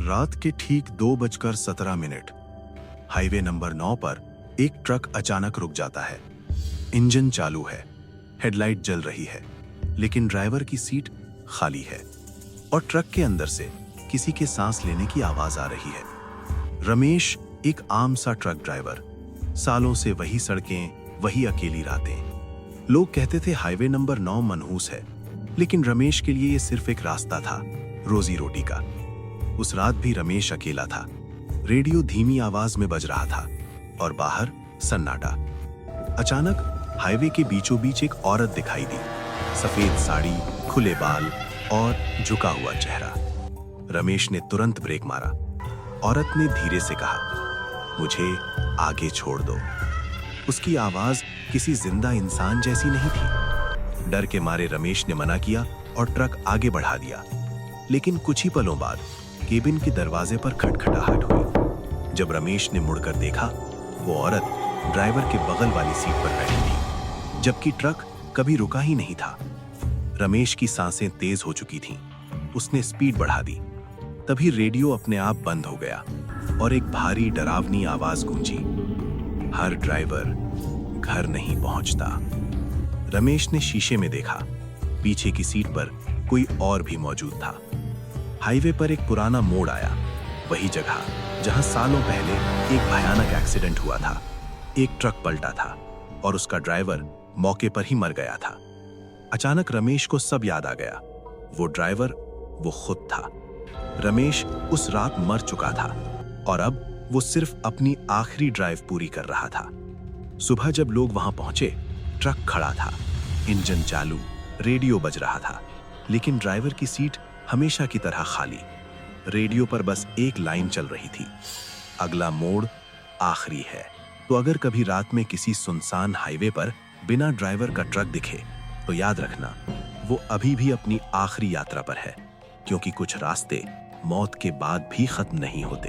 रात के ठीक 2:17 हाईवे नंबर 9 पर एक ट्रक अचानक रुक जाता है। इंजन चालू है, हेडलाइट जल रही है, लेकिन ड्राइवर की सीट खाली है और ट्रक के अंदर से किसी के सांस लेने की आवाज आ रही है। रमेश एक आम सा ट्रक ड्राइवर, सालों से वही सड़कें, वही अकेली रातें। लोग कहते थे हाईवे नंबर 9 मनहूस है, लेकिन रमेश के लिए ये सिर्फ एक रास्ता था, रोजी रोटी का। उस रात भी रमेश अकेला था। रेडियो धीमी आवाज में बज रहा था और बाहर सन्नाटा। अचानक हाईवे के बीचों बीच एक औरत दिखाई दी, सफेद साड़ी, खुले बाल और झुका हुआ चेहरा। रमेश ने तुरंत ब्रेक मारा। औरत ने धीरे से कहा, मुझे आगे छोड़ दो। उसकी आवाज किसी जिंदा इंसान जैसी नहीं थी। डर के मारे रमेश ने मना किया और ट्रक आगे बढ़ा दिया। लेकिन कुछ ही पलों बाद केबिन के दरवाजे पर खटखटाहट हुई। जब रमेश ने मुड़कर देखा, वो औरत ड्राइवर के बगल वाली सीट पर बैठी थी, जबकि ट्रक कभी रुका ही नहीं था। रमेश की सांसें तेज हो चुकी थीं। उसने स्पीड बढ़ा दी। तभी रेडियो अपने आप बंद हो गया और एक भारी डरावनी आवाज गूंजी, हर ड्राइवर घर नहीं पहुंचता। रमेश ने शीशे में देखा, पीछे की सीट पर कोई और भी मौजूद था। हाईवे पर एक पुराना मोड़ आया, वही जगह जहां सालों पहले एक भयानक एक्सीडेंट हुआ था। एक ट्रक पलटा था और उसका ड्राइवर मौके पर ही मर गया था। अचानक रमेश को सब याद आ गया। वो ड्राइवर वो खुद था। रमेश उस रात मर चुका था और अब वो सिर्फ अपनी आखिरी ड्राइव पूरी कर रहा था। सुबह जब लोग वहां पहुंचे, ट्रक खड़ा था, इंजन चालू, रेडियो बज रहा था, लेकिन ड्राइवर की सीट हमेशा की तरह खाली। रेडियो पर बस एक लाइन चल रही थी, अगला मोड़ आखिरी है। तो अगर कभी रात में किसी सुनसान हाईवे पर बिना ड्राइवर का ट्रक दिखे, तो याद रखना, वो अभी भी अपनी आखिरी यात्रा पर है, क्योंकि कुछ रास्ते मौत के बाद भी खत्म नहीं होते।